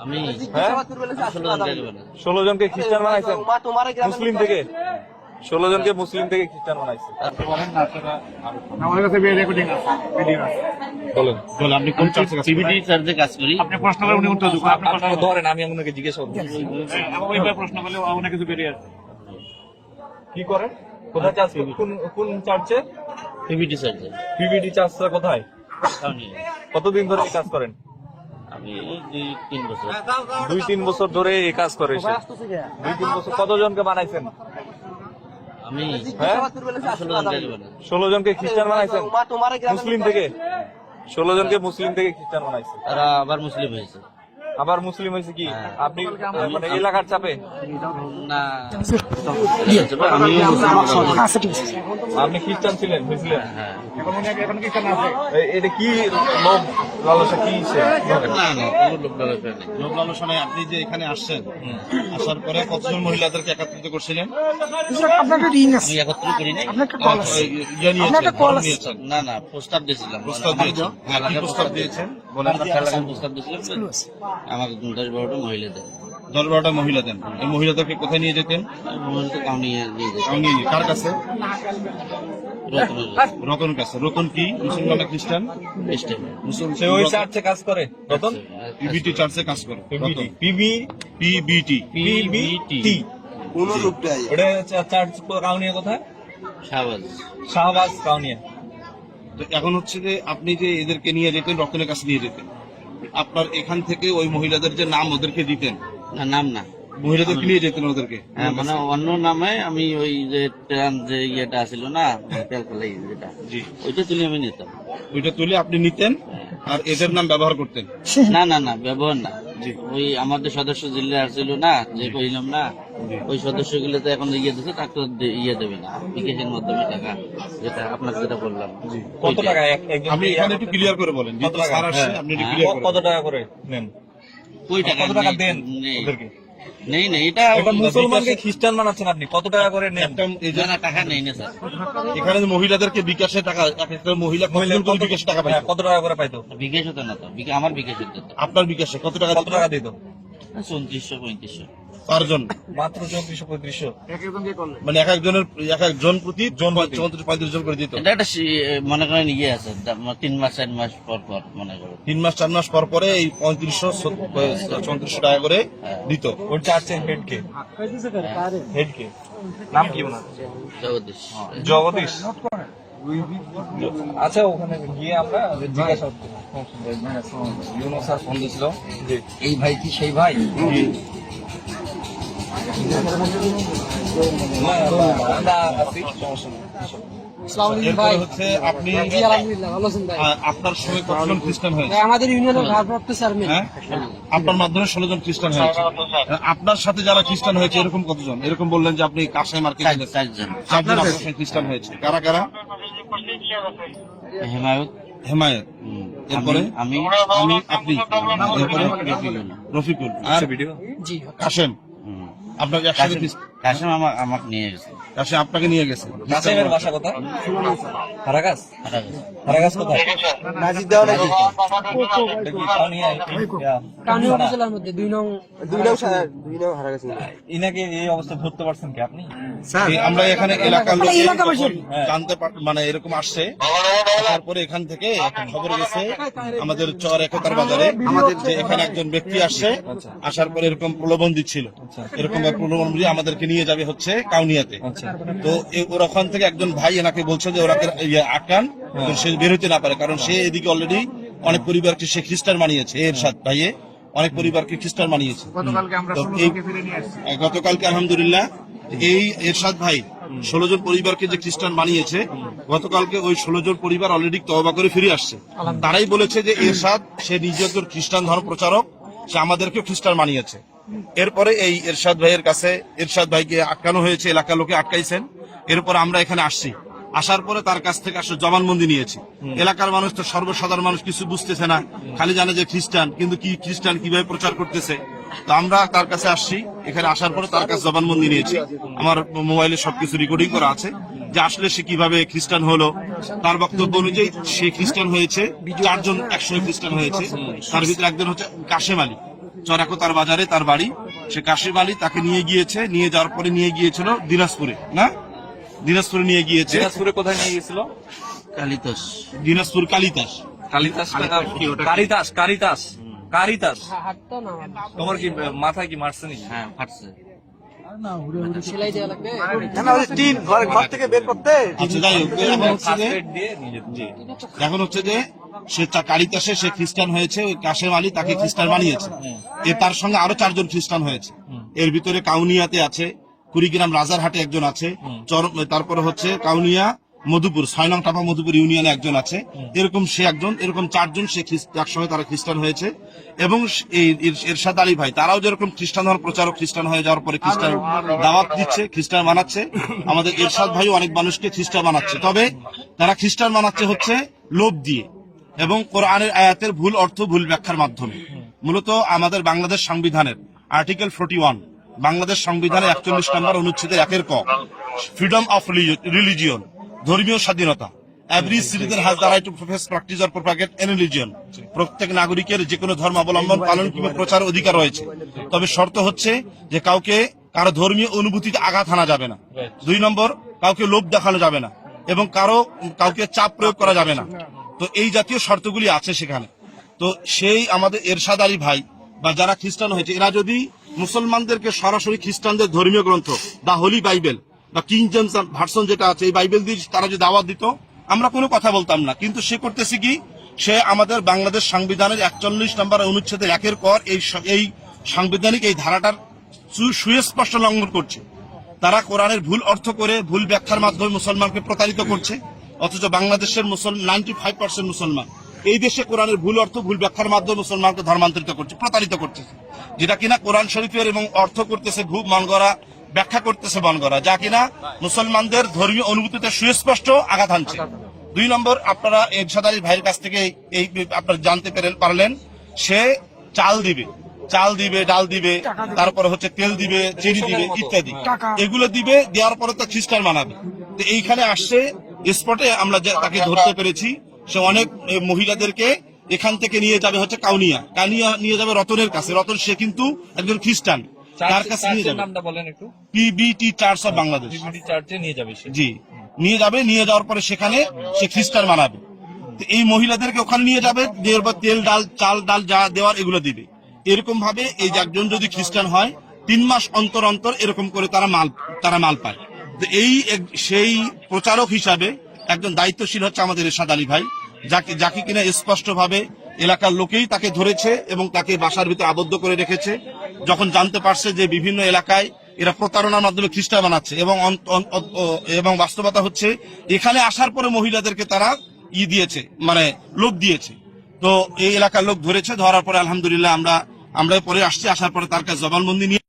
আমি হ্যাঁ 16 জনকে খ্রিস্টান বানাইছেন মুসলিম থেকে, 16 জনকে মুসলিম থেকে খ্রিস্টান বানাইছেন। আমাদের কাছে রেকর্ডিং আছে, ভিডিও আছে। বলেন বল, আপনি কোন চার্চে কাজ করেন? সিবিডি চার্জে কাজ করি। আপনি প্রশ্ন করলে উনি উত্তর দেবেন। আপনি প্রশ্ন আপনাকে ধরেন, আমি আপনাকে জিজ্ঞাসা করছি ওইভাবে প্রশ্ন করলে অনেক কিছু বেরিয়ে আসে। কি করেন, কোথায় চার্চ, কোন চার্চে? সিবিডি চার্জে পিবিডি চার্চটা কোথায়? কতদিন ধরে এই কাজ করেন? আমি 2-3 বছর। 2-3 বছর ধরে এই কাজ করে এসে 2-3 বছর কতজনকে বানাইছেন? আমি হ্যাঁ 16 জনকে বানাই। 16 জনকে খ্রিস্টান বানাইছেন মুসলিম থেকে, 16 জনকে মুসলিম থেকে খ্রিস্টান বানাইছেন। তারা আবার মুসলিম হয়েছে। আবার মুসলিম হয়েছে কি আপনি মানে এলাকার চাপে? না, আমি আপনি খ্রিস্টান ছিলেন, হয়েছিলেন? হ্যাঁ। এখন কি কেন আছে? এটা কি লোভ লালসা কি সে? না না, কোনো লোক লালসা নেই। লোক লালসায় আপনি যে এখানে আসছেন, আসার পরে কতজন মহিলাদেরকে একত্রিত করছিলেন? আমি একত্র করি নাই। ইয়ে নিয়েছেন, ধর্ম নিয়েছেন, না না, প্রস্তাব দিয়েছিলাম। প্রস্তাব দিয়েছেন। হ্যাঁ, কি প্রস্তাব দিয়েছেন বলেন? আমরা এলাকায় প্রস্তাব দিয়েছিলাম, আমাকে 10-12টা মহিলা দেয়। 10-12টা মহিলা দেন। এই মহিলাদেরকে কোথায় নিয়ে যেতেন? মহিলা কাউনিয়ে নিয়ে যেত। কাউনিয়ে নিয়ে। কার কাছে? রতনের রতন কাছে। রতন কি মুসলমান না খ্রিস্টান? খ্রিস্টান। সে ওই চার্চে কাজ করে রতন? পিবিটি চার্চে কাজ করে। PBD PBT PBT. ওটা চার্চ কাউনিয়া কোথায়? শাহবাজ। শাহবাজ কাউনিয়া। তো এখন হচ্ছে যে আপনি যে এদেরকে নিয়ে যেতেন, রতনের কাছে নিয়ে যেতেন, আপনার এখান থেকে ওই মহিলাদের যে নাম ওদেরকে দিতেন, না, নাম না। মহিলাদেরকে নিয়ে যেতেন ওদেরকে? হ্যাঁ, মানে অন্য নামে আমি ওই যে ট্রান যে ইয়েটা ছিল না, তেলতলাই যেটা, জি, ওইটা তুলে আমি নিতাম। ওইটা তুলে আপনি নিতেন আর এদের নাম ব্যবহার করতেন? না না না, ব্যবহার না। জি। ওই আমাদের সদস্য জিল্লা আসছিল না, যে কইলাম না, ওই সদস্যগুলো তো এখন ইয়ে দিচ্ছে, তাকে তো ইয়ে দেবে না, বিকাশের মাধ্যমে টাকা, যেটা আপনাকে যেটা বললাম। কত ওইটা। টাকা একজন? আপনি এখানে একটু ক্লিয়ার করে বলেন, কত যেহেতু টাকা? স্যার আসছে, হ্যাঁ। আপনি একটু ক্লিয়ার করে কত টাকা করে নেন? ওই টাকা কত টাকা নেই, দেন নেই। ওদেরকে? নেই নেই, এটা এটা মুসলমানকে খ্রিস্টান বানাচ্ছেন আপনি, কত টাকা করে নেন? একটা এই যে না না, টাকা নেই না স্যার। এখানে যে মহিলাদেরকে বিকাশে টাকা, এক একটা মহিলা কতজন করে বিকাশে টাকা হ্যাঁ, পাইতো? কত টাকা করে পাইতো? বিকাশ হতো না তো, আমার বিকাশ হতো তো। আপনার বিকাশে কত টাকা কত টাকা দিত? 3400-3500। পারজন? মাত্র 3400-3500। একজনকে করলে মানে এক একজন প্রতি 34-35 জন করে দিত। এটা একটা মনে করেন ইয়ে আছে, 3 মাস 4 মাস পর পর মনে করো। 3 মাস 4 মাস পর পরে এই 3500-3400 টাকা করে দিত। ওর চার্চের হেড কে? হেড কে? নাম কি ওনার? জগদীশ। জগদীশ। আচ্ছা, ওখানে গিয়ে আমরা জিজ্ঞাসা করতে ইউনো স্যার ফোন দিয়েছিল যে এই ভাই কি সেই ভাই? আমরা আছি, সমস্যা নেই। এরপরে হচ্ছে আপনি আপনার সঙ্গে কতজন খ্রিস্টান হয়েছে? আমাদের ইউনিয়নের ভারপ্রাপ্ত চেয়ারম্যান। হ্যাঁ, আপনার মাধ্যমে 16 জন খ্রিস্টান হয়েছে। আপনার সাথে যারা খ্রিস্টান হয়েছে এরকম কতজন? এরকম বললেন যে আপনি কাশাই মার্কেট 4 জন। 4 জন আপনার সাথে খ্রিস্টান হয়েছে। কারা কারা? হেমায়ত, হেমায়েত, এরপরে আমি, আপনি, এরপরে রফিকুল আর জি। কাশেম। আপনাকে একসাথে কাশিম আমাকে নিয়ে গেছে। কাশেম আপনাকে নিয়ে গেছে। কাসেমের বাসা কোথায়? হারাগাস। হারাগাস কোথায়? এটা কি কাউনিয়া? কাউনিয়া উপজেলার মধ্যে 2 নং ইনাকে এই অবস্থা ধরতে পারছেন কি আপনি? আমরা এখানে এলাকার লোক এলাকাবাসী। জানতে মানে এরকম আসছে, তারপরে এখান থেকে একটা খবর গেছে আমাদের চর একতার বাজারে, আমাদের যে এখানে একজন ব্যক্তি আসছে, আসার পরে এরকম প্রলোভন দিচ্ছিল, এরকম প্রলোভন দিয়ে আমাদেরকে নিয়ে যাবে হচ্ছে কাউনিয়াতে। তো ওর ওখান থেকে একজন ভাই এনাকে বলছে যে ওরাকে আটকান, তো সে বের হইতে না পারে, কারণ সে এদিকে অলরেডি অনেক পরিবারকে সে খ্রিস্টান বানিয়েছে, এরশাদ ভাইয়ে অনেক পরিবারকে খ্রিস্টান বানিয়েছে। গতকালকে আমরা তো 16 এই জনকে ফিরে নিয়ে আসছি। গতকালকে আলহামদুলিল্লাহ এই এরশাদ ভাই 16 জন পরিবারকে যে খ্রিস্টান বানিয়েছে, গতকালকে ওই 16 জন পরিবার অলরেডি তওবা করে ফিরে আসছে। তারাই বলেছে যে এরশাদ সে নিজে একজন খ্রিস্টান ধর্ম প্রচারক, সে আমাদেরকে খ্রিস্টান বানিয়েছে। এরপরে এই এরশাদ ভাইয়ের কাছে এরশাদ ভাইকে আটকানো হয়েছে, এলাকার লোকে আটকাইছেন। এরপর আমরা এখানে আসছি, আসার পরে তার কাছ থেকে আসলে জবানবন্দি নিয়েছি। এলাকার মানুষ তো সর্বসাধারণ মানুষ কিছু বুঝতেছে না, খালি জানে যে খ্রিস্টান, কিন্তু কি খ্রিস্টান কিভাবে প্রচার করতেছে। তো আমরা তার কাছে আসছি, এখানে আসার পরে তার কাছে জবানবন্দি নিয়েছি। আমার মোবাইলে সবকিছু রেকর্ডিং করা আছে যে আসলে সে কিভাবে খ্রিস্টান হলো। তার বক্তব্য অনুযায়ী সে খ্রিস্টান হয়েছে, 4 জন একসঙ্গে খ্রিস্টান হয়েছে। তার ভিতরে একজন হচ্ছে কাশেম আলী, চরাকোতার বাজারে তার বাড়ি। সে কাশিম আলী তাকে নিয়ে গিয়েছে, নিয়ে যাওয়ার পরে নিয়ে গিয়েছিল দিনাজপুরে, না দিনাজপুরে নিয়ে গিয়েছে, দিনাজপুরে কোথায় নিয়ে গেছিল? কালিতস। Dinajpur কালিতাস। Kalidas Caritas Caritas Caritas. হাতটা না আমার। তোমার কি মাথায় কি মারছে নাকি? হ্যাঁ ফাটছে। সেলাই দেওয়া লাগবে। আচ্ছা যাই হোক, এখন হচ্ছে ফার্স্ট যে এড দিয়ে নিয়ে যেত। জি। এখন হচ্ছে যে সে কালিতাসে সে খ্রিস্টান হয়েছে, ওই কাশেম আলী তাকে খ্রিস্টান বানিয়েছে। তার সঙ্গে আরো 4 জন খ্রিস্টান হয়েছে। এর ভিতরে কাউনিয়াতে আছে, কুড়িগ্রাম রাজারহাটে একজন আছে, তারপরে হচ্ছে কাউনিয়া মধুপুর 6 নং টাপা মধুপুর ইউনিয়নে একজন আছে। এরকম সে একজন, এরকম 4 জন সে একসঙ্গে তারা খ্রিস্টান হয়েছে। এবং এই এরশাদ আলী ভাই তারাও যেরকম খ্রিস্টান ধর্ম প্রচারক, খ্রিস্টান হয়ে যাওয়ার পরে খ্রিস্টান দাওয়াত দিচ্ছে, খ্রিস্টান বানাচ্ছে। আমাদের এরশাদ ভাই অনেক মানুষকে খ্রিস্টান বানাচ্ছে, তবে তারা খ্রিস্টান বানাচ্ছে হচ্ছে লোভ দিয়ে এবং কোরআনের আয়াতের ভুল অর্থ, ভুল ব্যাখ্যার মাধ্যমে। মূলত আমাদের বাংলাদেশ সংবিধানের আর্টিকেল 41, বাংলাদেশ সংবিধানের 41 নম্বর অনুচ্ছেদের 1 ক, ফ্রিডম অফ রিলিজিয়ন, ধর্মীয় স্বাধীনতা। Every citizen has the right to profess, practice or propagate any religion. প্রত্যেক নাগরিকের যে কোনো ধর্ম অবলম্বন, পালন কিংবা প্রচার অধিকার রয়েছে, তবে শর্ত হচ্ছে যে কারো ধর্মীয় অনুভূতিতে আঘাত হানা যাবে না। 2 নম্বর, কাউকে লোভ দেখানো যাবে না এবং কাউকে চাপ প্রয়োগ করা যাবে না। তো এই জাতীয় শর্তগুলি আছে সেখানে। তো সেই আমাদের এরশাদ আলী ভাই বা যারা খ্রিস্টান হয়েছে, এরা যদি মুসলমানদেরকে সরাসরি খ্রিস্টানদের ধর্মীয় গ্রন্থ দা হোলি বাইবেল বা কিং জেমস ভার্সন যেটা আছে, এই বাইবেল দিয়ে তারা যদি দাওয়াত দিত, আমরা কোনো কথা বলতাম না। কিন্তু সে করতেছে কি, সে আমাদের বাংলাদেশ সংবিধানের 41 নম্বর অনুচ্ছেদের 1 ক এই সাংবিধানিক এই ধারাটার সুস্পষ্ট লঙ্ঘন করছে। তারা কোরআনের ভুল অর্থ করে, ভুল ব্যাখ্যার মাধ্যমে মুসলমানকে প্রতারিত করছে। অথচ বাংলাদেশের 95% মুসলমান এই দেশে কোরআনের ভুল অর্থ, ভুল ব্যাখ্যার মাধ্যমে মুসলমানকে ধর্মান্তরিত করছে, প্রতারিত করছে, যেটা কিনা কোরআন শরীফের এবং অর্থ করতেছে মন গড়া, ব্যাখ্যা করতেছে মন গড়া, যা কিনা মুসলমানদের ধর্মীয় অনুভূতিতে সুস্পষ্ট আঘাত হানছে। 2 নম্বর, আপনারা এরশাদ আলী ভাইয়ের কাছ থেকে এই আপনারা জানতে পারলেন, সে চাল দিবে, ডাল দিবে, তারপরে হচ্ছে তেল দিবে, চিনি দিবে ইত্যাদি, এগুলো দিবে, দেওয়ার পরে তো খ্রিস্টান বানাবে। তো এইখানে আসছে স্পটে আমরা তাকে ধরতে পেরেছি। সে অনেক মহিলাদেরকে এখান থেকে নিয়ে যাবে হচ্ছে কাউনিয়া নিয়ে যাবে রতনের কাছে। রতন সে কিন্তু একজন খ্রিস্টান, তার কাছে নিয়ে যাবে। নামটা বলেন একটু। PBT church of Bangladesh, PBT চার্চে নিয়ে যাবে সে। জি, নিয়ে যাবে। নিয়ে যাওয়ার পরে সেখানে সে খ্রিস্টান বানাবে। তো এই মহিলাদেরকে ওখানে নিয়ে যাবে, তেল ডাল যা দেওয়ার এগুলো দিবে। এরকম ভাবে এই যে একজন যদি খ্রিস্টান হয়, 3 মাস অন্তর অন্তর এরকম করে তারা মাল পায়। তো সেই প্রচারক হিসাবে একজন দায়িত্বশীল হচ্ছে আমাদের এরশাদ আলী ভাই, যাকে কিনা স্পষ্ট ভাবে এলাকার লোকেই তাকে ধরেছে এবং তাকে বাসার ভিতরে আবদ্ধ করে রেখেছে। যখন জানতে পারছে যে বিভিন্ন এলাকায় এরা প্রতারণার মাধ্যমে খ্রিস্টান বানাচ্ছে এবং বাস্তবতা হচ্ছে এখানে আসার পরে মহিলাদেরকে তারা দিয়েছে, মানে লোভ দিয়েছে। তো এই এলাকার লোক ধরেছে, ধরার পরে আলহামদুলিল্লাহ আমরা পরে আসার পরে তার কাছে জবানবন্দি নিয়ে